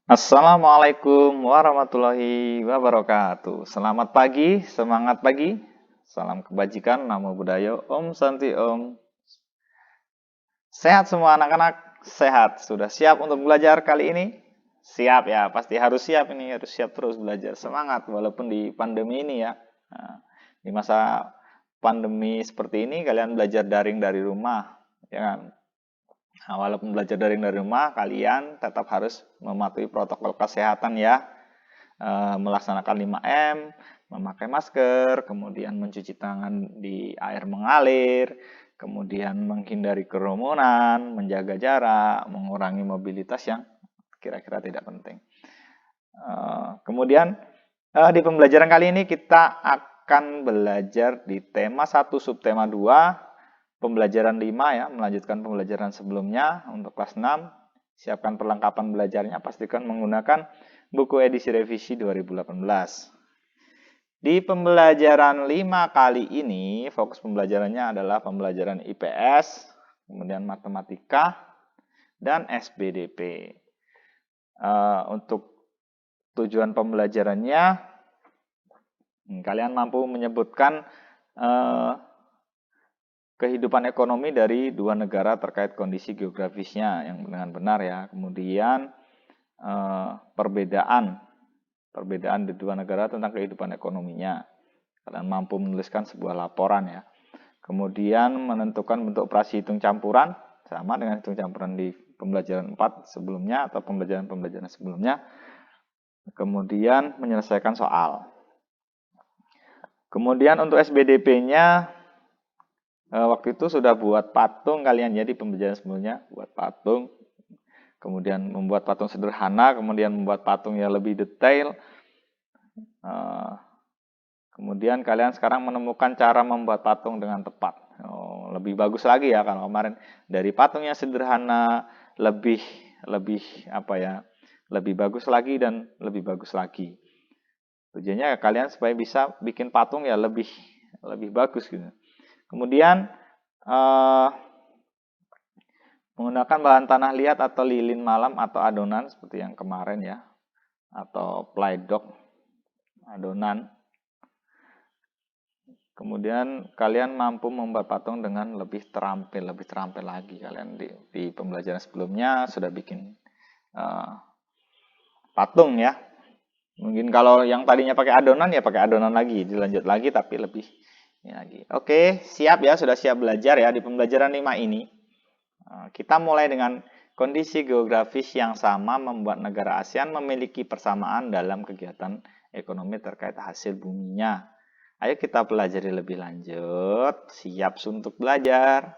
Assalamualaikum warahmatullahi wabarakatuh. Selamat pagi, semangat pagi. Salam kebajikan, namo buddhaya, Om Santi Om. Sehat semua anak-anak? Sehat. Sudah siap untuk belajar kali ini? Siap ya, pasti harus siap ini, harus siap terus belajar. Semangat walaupun di pandemi ini ya. Nah, di masa pandemi seperti ini kalian belajar daring dari rumah, ya kan? Nah, walaupun belajar daring dari rumah, kalian tetap harus mematuhi protokol kesehatan ya. Melaksanakan 5M, memakai masker, kemudian mencuci tangan di air mengalir, kemudian menghindari kerumunan, menjaga jarak, mengurangi mobilitas yang kira-kira tidak penting. Kemudian di pembelajaran kali ini kita akan belajar di tema 1 subtema 2, pembelajaran 5 ya, melanjutkan pembelajaran sebelumnya untuk kelas 6. Siapkan perlengkapan belajarnya, pastikan menggunakan buku edisi revisi 2018. Di pembelajaran 5 kali ini, fokus pembelajarannya adalah pembelajaran IPS, kemudian matematika, dan SBDP. Untuk tujuan pembelajarannya, kalian mampu menyebutkan kehidupan ekonomi dari dua negara terkait kondisi geografisnya yang dengan benar ya. Kemudian perbedaan di dua negara tentang kehidupan ekonominya. Kalian mampu menuliskan sebuah laporan ya. Kemudian menentukan bentuk operasi hitung campuran, sama dengan hitung campuran di pembelajaran 4 sebelumnya atau pembelajaran sebelumnya. Kemudian menyelesaikan soal. Kemudian untuk SBDP-nya, waktu itu sudah buat patung kalian ya di pembelajaran sebelumnya, buat patung. Kemudian membuat patung sederhana, kemudian membuat patung yang lebih detail. Kemudian kalian sekarang menemukan cara membuat patung dengan tepat. Lebih bagus lagi ya kalau kemarin dari patung yang sederhana lebih bagus lagi dan lebih bagus lagi. Tujuannya kalian supaya bisa bikin patung ya lebih bagus gitu. Kemudian menggunakan bahan tanah liat atau lilin malam atau adonan seperti yang kemarin ya, atau play-doh adonan. Kemudian kalian mampu membuat patung dengan lebih terampil lagi. Kalian di pembelajaran sebelumnya sudah bikin patung ya. Mungkin kalau yang tadinya pakai adonan ya pakai adonan lagi, dilanjut lagi tapi lebih ini lagi. Oke, siap ya, sudah siap belajar ya di pembelajaran 5 ini. Kita mulai dengan kondisi geografis yang sama membuat negara ASEAN memiliki persamaan dalam kegiatan ekonomi terkait hasil buminya. Ayo kita pelajari lebih lanjut. Siap untuk belajar?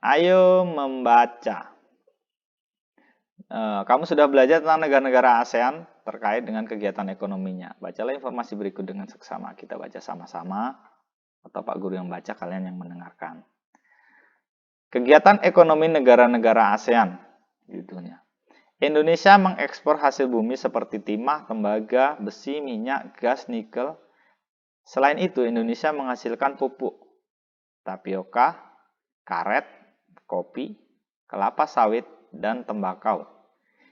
Ayo membaca. Kamu sudah belajar tentang negara-negara ASEAN terkait dengan kegiatan ekonominya. Bacalah informasi berikut dengan seksama. Kita baca sama-sama, atau Pak Guru yang baca, kalian yang mendengarkan. Kegiatan ekonomi negara-negara ASEAN, judulnya. Indonesia mengekspor hasil bumi seperti timah, tembaga, besi, minyak, gas, nikel. Selain itu, Indonesia menghasilkan pupuk, tapioka, karet, kopi, kelapa sawit, dan tembakau.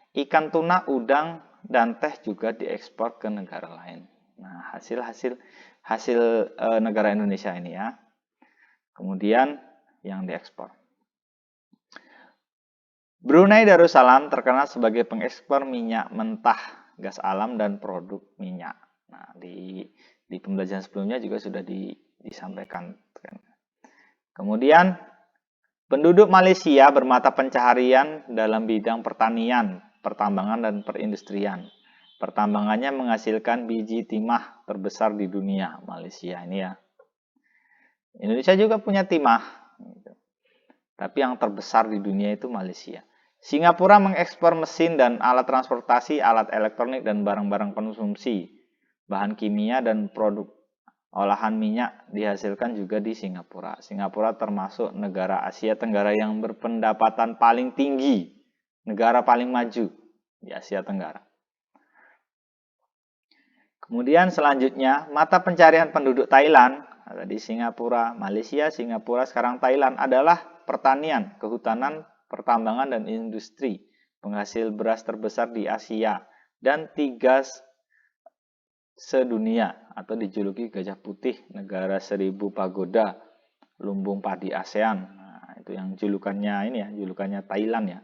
Ikan tuna, udang, dan teh juga diekspor ke negara lain. Nah, hasil negara Indonesia ini ya. Kemudian yang diekspor. Brunei Darussalam terkenal sebagai pengekspor minyak mentah, gas alam, dan produk minyak. Nah, di pembelajaran sebelumnya juga sudah disampaikan. Kemudian, penduduk Malaysia bermata pencaharian dalam bidang pertanian, pertambangan, dan perindustrian. Pertambangannya menghasilkan biji timah terbesar di dunia, Malaysia ini ya. Indonesia juga punya timah, tapi yang terbesar di dunia itu Malaysia. Singapura mengekspor mesin dan alat transportasi, alat elektronik, dan barang-barang konsumsi. Bahan kimia dan produk olahan minyak dihasilkan juga di Singapura. Singapura termasuk negara Asia Tenggara yang berpendapatan paling tinggi, negara paling maju di Asia Tenggara. Kemudian selanjutnya, mata pencarian penduduk Thailand, tadi Singapura, Malaysia, Singapura, sekarang Thailand adalah pertanian, kehutanan, pertambangan, dan industri. penghasil beras terbesar di Asia, dan 3 sedunia atau dijuluki gajah putih, negara 1000 pagoda, lumbung padi ASEAN. Nah, itu yang julukannya ini ya, julukannya Thailand ya.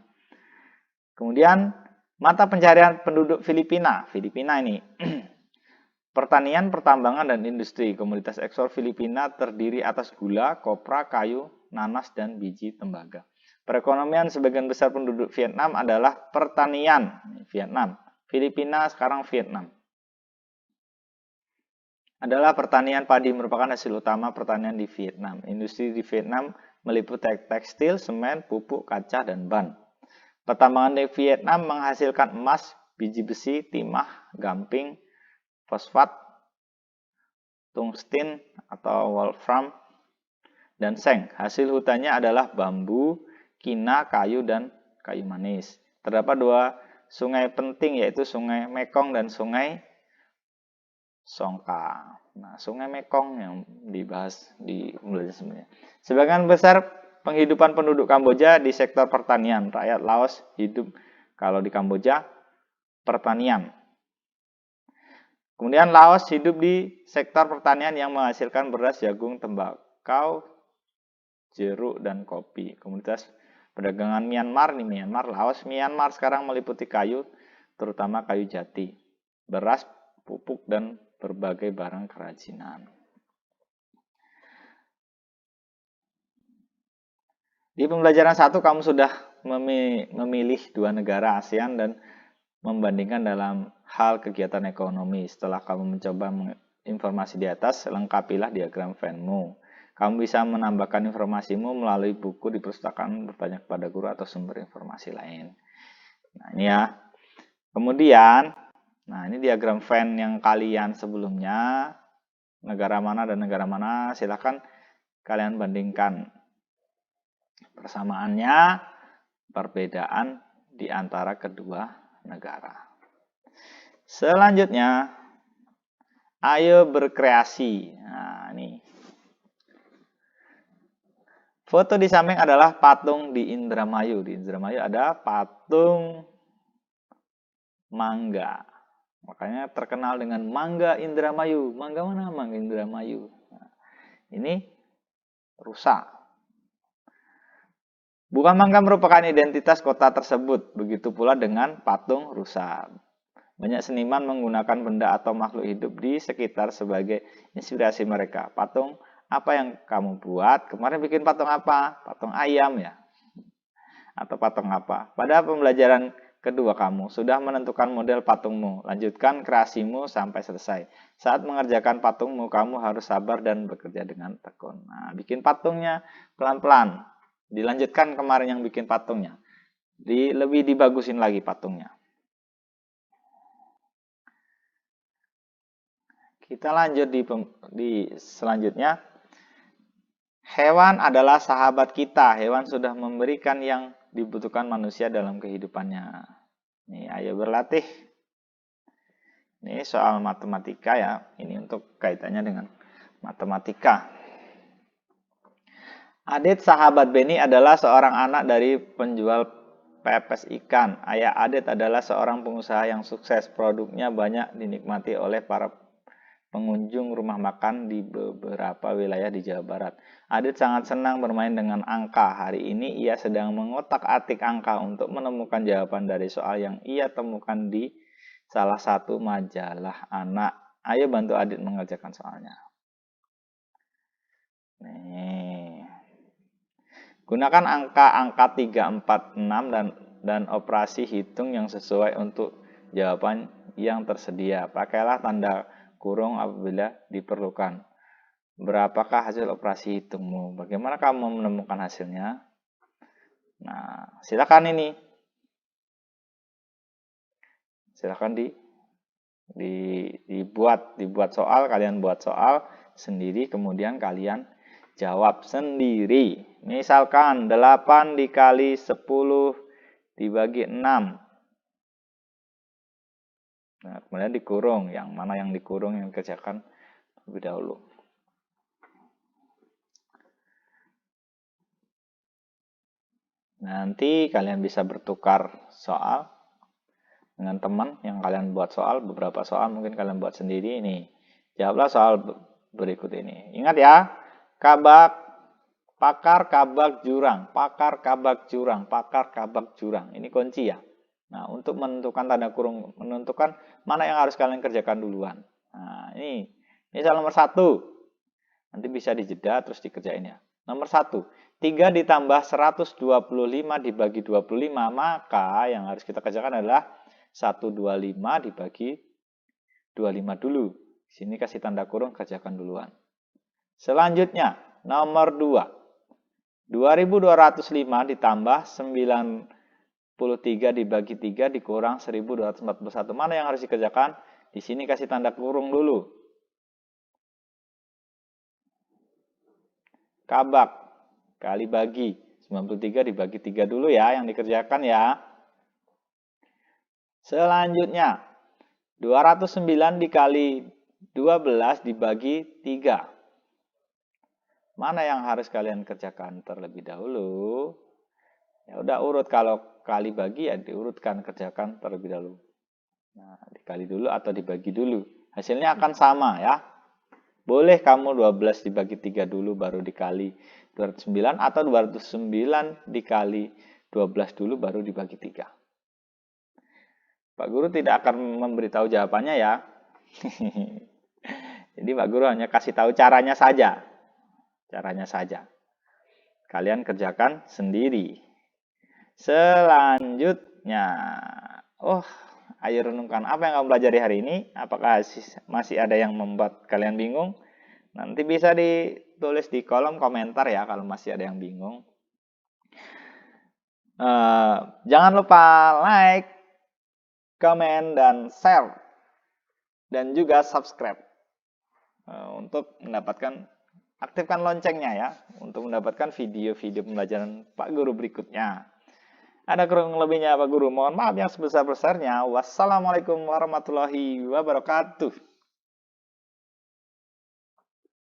Kemudian mata pencarian penduduk Filipina. Filipina ini pertanian, pertambangan, dan industri. Komoditas ekspor Filipina terdiri atas gula, kopra, kayu, nanas, dan biji tembaga. Perekonomian sebagian besar penduduk Vietnam adalah pertanian. Vietnam, Filipina, sekarang Vietnam. Adalah pertanian padi merupakan hasil utama pertanian di Vietnam. Industri di Vietnam meliputi tekstil, semen, pupuk, kaca, dan ban. Pertambangan di Vietnam menghasilkan emas, biji besi, timah, gamping, fosfat, tungsten atau wolfram, dan seng. Hasil hutannya adalah bambu, kina, kayu, dan kayu manis. Terdapat 2 sungai penting, yaitu Sungai Mekong dan Sungai Songka. Nah, Sungai Mekong yang dibahas di pembelajaran sebelumnya. Sebagian besar penghidupan penduduk Kamboja di sektor pertanian. Rakyat Laos hidup kalau di Kamboja pertanian. Kemudian Laos hidup di sektor pertanian yang menghasilkan beras, jagung, tembakau, jeruk, dan kopi. Komoditas perdagangan Myanmar nih, Myanmar sekarang meliputi kayu, terutama kayu jati, beras, pupuk, dan berbagai barang kerajinan. Di pembelajaran 1 kamu sudah memilih 2 negara ASEAN dan membandingkan dalam hal kegiatan ekonomi. Setelah kamu mencoba informasi di atas, lengkapilah diagram Venn-mu. Kamu bisa menambahkan informasimu melalui buku di perpustakaan, bertanya kepada guru, atau sumber informasi lain. Nah, ini ya. Kemudian, nah ini diagram Venn yang kalian sebelumnya, negara mana dan negara mana, silakan kalian bandingkan persamaannya, perbedaan di antara kedua negara. Selanjutnya, ayo berkreasi. Nah, ini. Foto di samping adalah patung di Indramayu. Di Indramayu ada patung mangga. Makanya terkenal dengan mangga Indramayu. Mangga mana? Mangga Indramayu. Nah, ini rusa. Buah mangga merupakan identitas kota tersebut. Begitu pula dengan patung rusa. Banyak seniman menggunakan benda atau makhluk hidup di sekitar sebagai inspirasi mereka. Patung apa yang kamu buat? Kemarin bikin patung apa? Patung ayam ya? Atau patung apa? Pada pembelajaran kedua kamu sudah menentukan model patungmu. Lanjutkan kreasimu sampai selesai. Saat mengerjakan patungmu, kamu harus sabar dan bekerja dengan tekun. Nah, bikin patungnya pelan-pelan. Dilanjutkan kemarin yang bikin patungnya. Lebih dibagusin lagi patungnya. Kita lanjut di selanjutnya. Hewan adalah sahabat kita. Hewan sudah memberikan yang dibutuhkan manusia dalam kehidupannya. Nih, ayo berlatih. Ini soal matematika ya. Ini untuk kaitannya dengan matematika. Adit, sahabat Benny, adalah seorang anak dari penjual pepes ikan. Ayah Adit adalah seorang pengusaha yang sukses. Produknya banyak dinikmati oleh para pengunjung rumah makan di beberapa wilayah di Jawa Barat. Adit sangat senang bermain dengan angka. Hari ini ia sedang mengotak-atik angka untuk menemukan jawaban dari soal yang ia temukan di salah satu majalah anak. Ayo bantu Adit mengerjakan soalnya. Nih. Gunakan angka-angka 3, 4, 6 dan operasi hitung yang sesuai untuk jawaban yang tersedia. Pakailah tanda kurung apabila diperlukan. Berapakah hasil operasi hitungmu? Bagaimana kamu menemukan hasilnya? Nah, silakan ini. Silakan dibuat soal, kalian buat soal sendiri, kemudian kalian jawab sendiri. Misalkan 8 dikali 10 dibagi 6. Nah, kemudian dikurung. Yang mana yang dikurung yang dikerjakan lebih dahulu. Nanti kalian bisa bertukar soal dengan teman yang kalian buat soal, beberapa soal mungkin kalian buat sendiri ini. Jawablah soal berikut ini. Ingat ya, pakar kabak jurang, pakar kabak jurang, pakar kabak jurang. Ini kunci ya. Nah, untuk menentukan tanda kurung, menentukan mana yang harus kalian kerjakan duluan. Nah, ini soal nomor 1. Nanti bisa dijeda terus dikerjain ya. Nomor 1, 3 ditambah 125 dibagi 25, maka yang harus kita kerjakan adalah 125 dibagi 25 dulu. Sini kasih tanda kurung, kerjakan duluan. Selanjutnya, nomor 2. 2205 ditambah 93 dibagi 3 dikurang 1241. Mana yang harus dikerjakan? Di sini kasih tanda kurung dulu. Kabak kali bagi 93 dibagi 3 dulu ya yang dikerjakan ya. Selanjutnya 209 dikali 12 dibagi 3. Mana yang harus kalian kerjakan terlebih dahulu? Ya udah urut, kalau kali bagi ya diurutkan, kerjakan terlebih dahulu. Nah, dikali dulu atau dibagi dulu. Hasilnya akan sama ya. Boleh kamu 12 dibagi 3 dulu baru dikali 209 atau 209 dikali 12 dulu baru dibagi 3. Pak Guru tidak akan memberitahu jawabannya ya. Jadi Pak Guru hanya kasih tahu caranya saja. Caranya saja. Kalian kerjakan sendiri. Selanjutnya. Ayo renungkan apa yang kamu pelajari hari ini. Apakah masih ada yang membuat kalian bingung? Nanti bisa ditulis di kolom komentar ya kalau masih ada yang bingung. Jangan lupa like, komen, dan share. Dan juga subscribe. Untuk mendapatkan, aktifkan loncengnya ya. Untuk mendapatkan video-video pembelajaran Pak Guru berikutnya. Ada kurang lebihnya Pak Guru. Mohon maaf yang sebesar-besarnya. Wassalamualaikum warahmatullahi wabarakatuh.